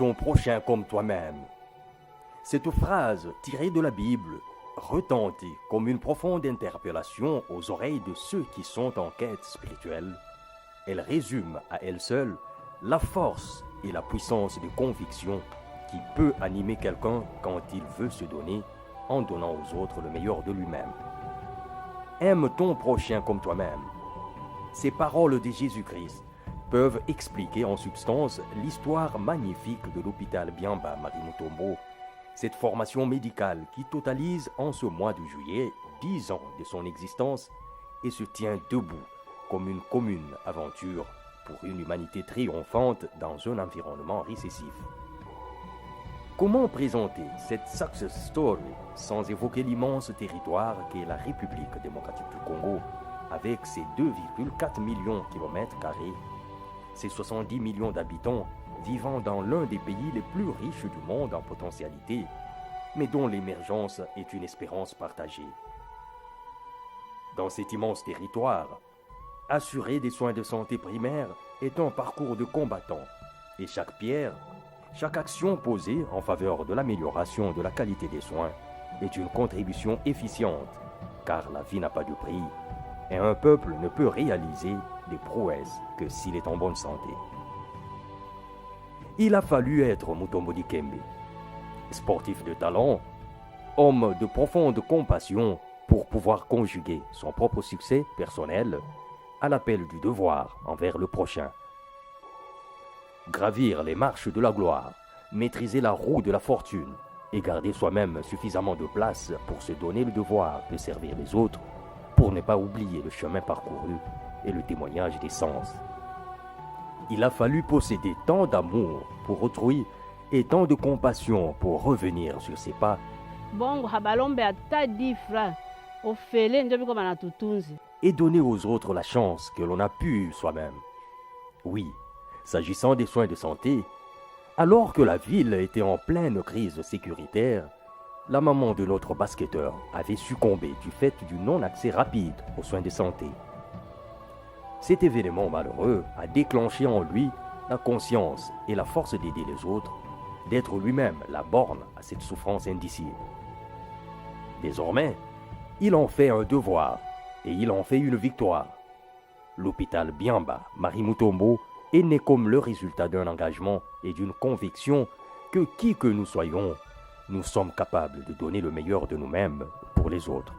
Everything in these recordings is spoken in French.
ton prochain comme toi-même. Cette phrase, tirée de la Bible, retentit comme une profonde interpellation aux oreilles de ceux qui sont en quête spirituelle. Elle résume à elle seule la force et la puissance de conviction qui peut animer quelqu'un quand il veut se donner en donnant aux autres le meilleur de lui-même. Aime ton prochain comme toi-même. Ces paroles de Jésus-Christ peuvent expliquer en substance l'histoire magnifique de l'hôpital Biamba Marie Mutombo, cette formation médicale qui totalise en ce mois de juillet 10 ans de son existence et se tient debout comme une commune aventure pour une humanité triomphante dans un environnement récessif. Comment présenter cette success story sans évoquer l'immense territoire qu'est la République démocratique du Congo avec ses 2,4 millions de kilomètres carrés, ses 70 millions d'habitants vivant dans l'un des pays les plus riches du monde en potentialité, mais dont l'émergence est une espérance partagée. Dans cet immense territoire, assurer des soins de santé primaires est un parcours de combattant, et chaque pierre, chaque action posée en faveur de l'amélioration de la qualité des soins est une contribution efficiente, car la vie n'a pas de prix, et un peuple ne peut réaliser des prouesses que s'il est en bonne santé. Il a fallu être Mutombo Dikembe, sportif de talent, homme de profonde compassion pour pouvoir conjuguer son propre succès personnel à l'appel du devoir envers le prochain. Gravir les marches de la gloire, maîtriser la roue de la fortune et garder soi-même suffisamment de place pour se donner le devoir de servir les autres, pour ne pas oublier le chemin parcouru et le témoignage des sens. Il a fallu posséder tant d'amour pour autrui et tant de compassion pour revenir sur ses pas et donner aux autres la chance que l'on a pu soi-même. Oui, s'agissant des soins de santé, alors que la ville était en pleine crise sécuritaire, la maman de notre basketteur avait succombé du fait du non-accès rapide aux soins de santé. Cet événement malheureux a déclenché en lui la conscience et la force d'aider les autres, d'être lui-même la borne à cette souffrance indicible. Désormais, il en fait un devoir et il en fait une victoire. L'hôpital Biamba Marie Mutombo est né comme le résultat d'un engagement et d'une conviction que qui que nous soyons, nous sommes capables de donner le meilleur de nous-mêmes pour les autres.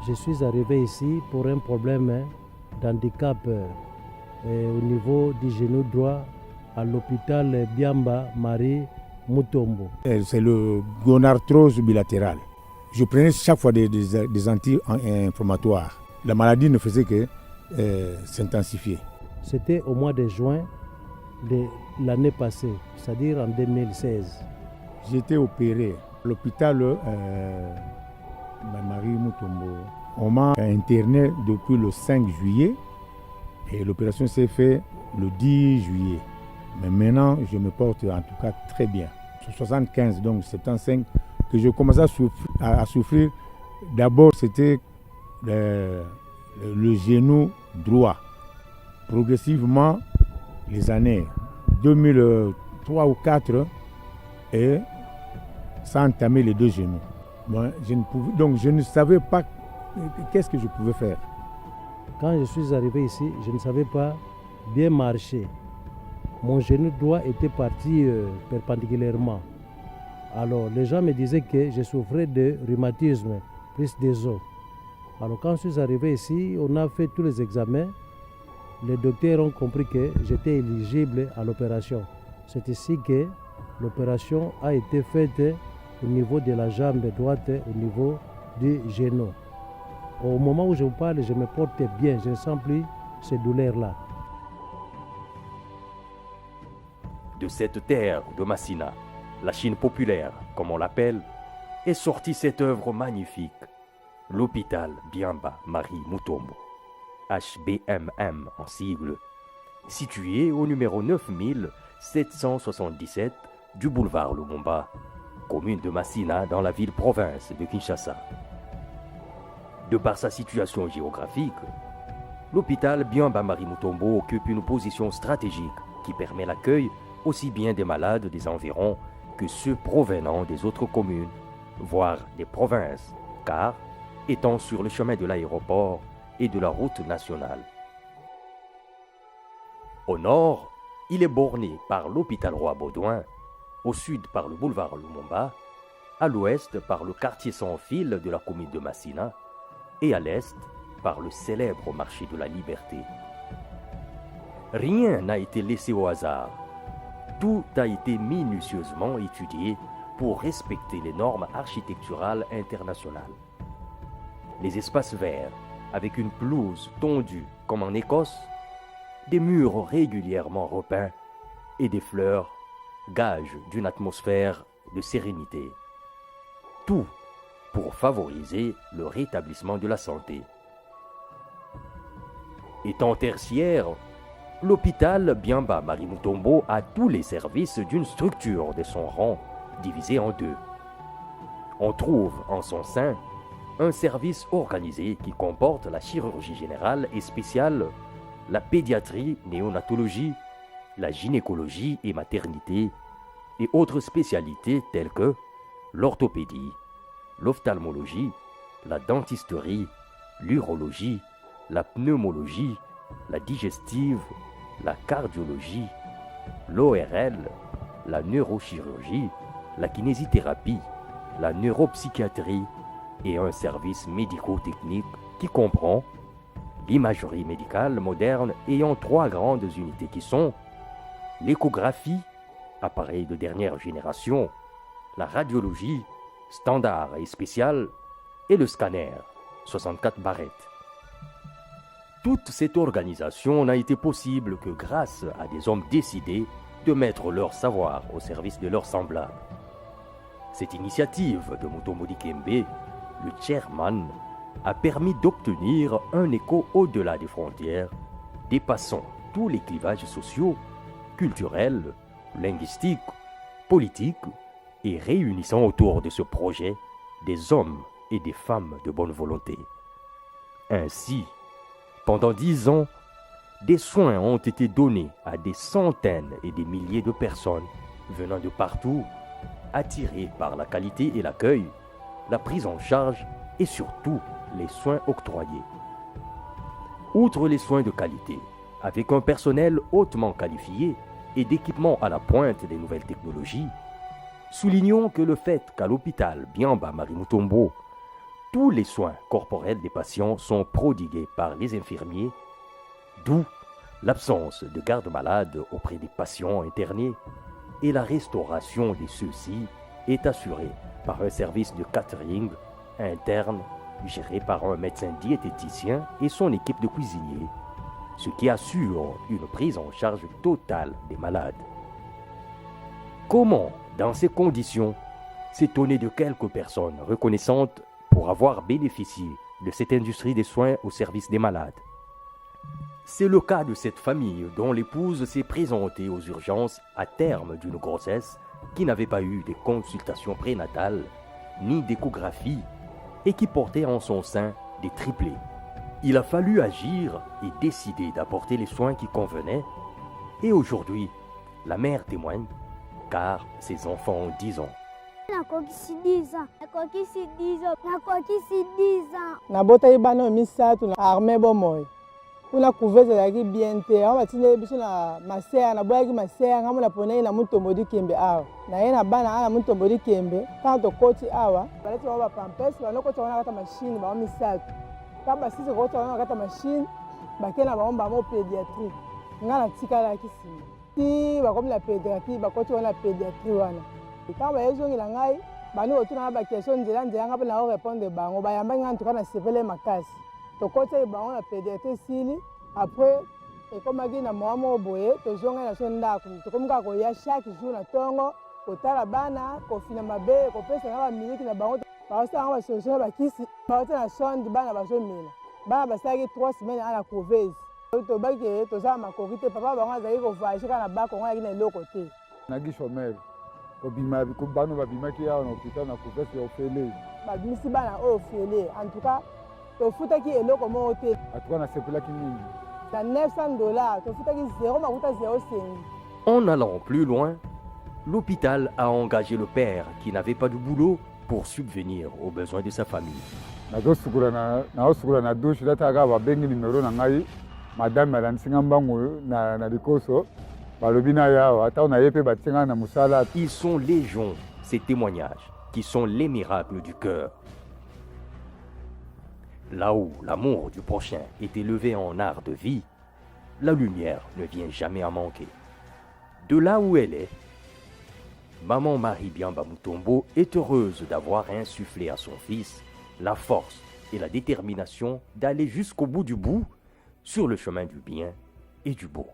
Je suis arrivé ici pour un problème d'handicap au niveau du genou droit à l'hôpital Biamba Marie Mutombo. C'est le gonarthrose bilatérale. Je prenais chaque fois des anti-inflammatoires. La maladie ne faisait que s'intensifier. C'était au mois de juin de l'année passée, c'est-à-dire en 2016. J'ai été opéré à l'hôpital Marie Mutombo. On m'a interné depuis le 5 juillet et l'opération s'est faite le 10 juillet. Mais maintenant, je me porte en tout cas très bien. Sur 75, donc 75, que je commençais à souffrir. D'abord, c'était le genou droit. Progressivement, les années 2003 ou 2004, et ça a entamé les deux genoux. Bon, je ne savais pas qu'est-ce que je pouvais faire. Quand je suis arrivé ici, je ne savais pas bien marcher. Mon genou droit était parti perpendiculairement. Alors, les gens me disaient que je souffrais de rhumatisme, plus des os. Alors, quand je suis arrivé ici, on a fait tous les examens. Les docteurs ont compris que j'étais éligible à l'opération. C'est ici que l'opération a été faite au niveau de la jambe droite, au niveau du genou. Au moment où je vous parle, je me porte bien, je ne sens plus ces douleurs-là. De cette terre de Massina, la Chine populaire, comme on l'appelle, est sortie cette œuvre magnifique, l'hôpital Biamba Marie Mutombo, HBMM en sigle, situé au numéro 9777 du boulevard Lumumba, commune de Massina dans la ville-province de Kinshasa. De par sa situation géographique, l'hôpital Biamba Marie Mutombo occupe une position stratégique qui permet l'accueil aussi bien des malades des environs que ceux provenant des autres communes, voire des provinces, car étant sur le chemin de l'aéroport et de la route nationale. Au nord, il est borné par l'hôpital Roi Baudouin, au sud par le boulevard Lumumba, à l'ouest par le quartier sans fil de la commune de Massina et à l'est par le célèbre marché de la Liberté. Rien n'a été laissé au hasard. Tout a été minutieusement étudié pour respecter les normes architecturales internationales. Les espaces verts, avec une pelouse tondue comme en Écosse, des murs régulièrement repeints et des fleurs, gage d'une atmosphère de sérénité. Tout pour favoriser le rétablissement de la santé. Étant tertiaire, l'hôpital Biamba Marie Mutombo a tous les services d'une structure de son rang divisée en deux. On trouve en son sein un service organisé qui comporte la chirurgie générale et spéciale, la pédiatrie, néonatologie, la gynécologie et maternité, et autres spécialités telles que l'orthopédie, l'ophtalmologie, la dentisterie, l'urologie, la pneumologie, la digestive, la cardiologie, l'ORL, la neurochirurgie, la kinésithérapie, la neuropsychiatrie et un service médico-technique qui comprend l'imagerie médicale moderne ayant 3 grandes unités qui sont l'échographie, appareil de dernière génération, la radiologie, standard et spéciale, et le scanner, 64 barrettes. Toute cette organisation n'a été possible que grâce à des hommes décidés de mettre leur savoir au service de leurs semblables. Cette initiative de Mutombo Dikembe, le chairman, a permis d'obtenir un écho au-delà des frontières, dépassant tous les clivages sociaux, culturels, linguistiques, politiques, et réunissant autour de ce projet des hommes et des femmes de bonne volonté. Ainsi, pendant 10 ans, des soins ont été donnés à des centaines et des milliers de personnes venant de partout, attirées par la qualité et l'accueil, la prise en charge et surtout les soins octroyés. Outre les soins de qualité, avec un personnel hautement qualifié et d'équipements à la pointe des nouvelles technologies, soulignons que le fait qu'à l'hôpital Biamba Marie Mutombo, tous les soins corporels des patients sont prodigués par les infirmiers, d'où l'absence de garde-malade auprès des patients internés et la restauration de ceux-ci est assurée par un service de catering interne géré par un médecin diététicien et son équipe de cuisiniers, ce qui assure une prise en charge totale des malades. Comment, dans ces conditions, s'étonner de quelques personnes reconnaissantes pour avoir bénéficié de cette industrie des soins au service des malades? C'est le cas de cette famille dont l'épouse s'est présentée aux urgences à terme d'une grossesse qui n'avait pas eu de consultation prénatale ni d'échographie et qui portait en son sein des triplés. Il a fallu agir et décider d'apporter les soins qui convenaient. Et aujourd'hui, la mère témoigne, car ses enfants ont 10 ans. Nabota bana misatu na armée bomoy. Una couverte ezalaki bien te awa batindeli biso na masere naboyaki masere ngambo na ponei na Mutombo Dikembe awa naye na bana ana Mutombo Dikembe ntango tokoti awa baleti bango bapampesi banokoti bango na kata mashine bango misatu kaka basisi kokoti bango na kata mashine bakei na bango bango pédiatrie ngai natikalaki nsima ti bakomi na pédiatrie bakoti bango na pédiatrie wana ntango bayezongela ngai bani kotuna nga bakestion nzela ngai mpe na orépondre bango bayambaki ngai ntuka na sepele makasi tokotaki bango na pédiatrie sili après ekomaki na mwa moko boye tozongai na so ndako tokomi kaka koya chaque jour na ntongo kotala bana kofina mabe kopesa nga bamiliki na bango baosalanga basolution ya bakisi baotia na sonde bana bazomela bana basalaki 3 semaines ana couvese tobaki tozala makoki te papa bango azalaki kovage kaka na bakongo ayaki na eloko te nagi chomere kobima bano babimaki awa na hôpital na couvese ya ofele babimisi bana oyo ofele en tout cas tofutaki eloko moko te. atuka nasepelaki mingi. Na $900 tofutaki 0,05. En allant plus loin, l'hôpital a engagé le père qui n'avait pas de boulot pour subvenir aux besoins de sa famille. nazosukula na dushe dataka babengi nimero na ngai madame alandisinga mbango na likoso balobi na yawa ata naye mpe batinga na mosala. Ils sont légion, ces témoignages, qui sont les miracles du cœur. Là où l'amour du prochain est élevé en art de vie, la lumière ne vient jamais à manquer. De là où elle est, Maman Marie Biamba Mutombo est heureuse d'avoir insufflé à son fils la force et la détermination d'aller jusqu'au bout du bout sur le chemin du bien et du beau.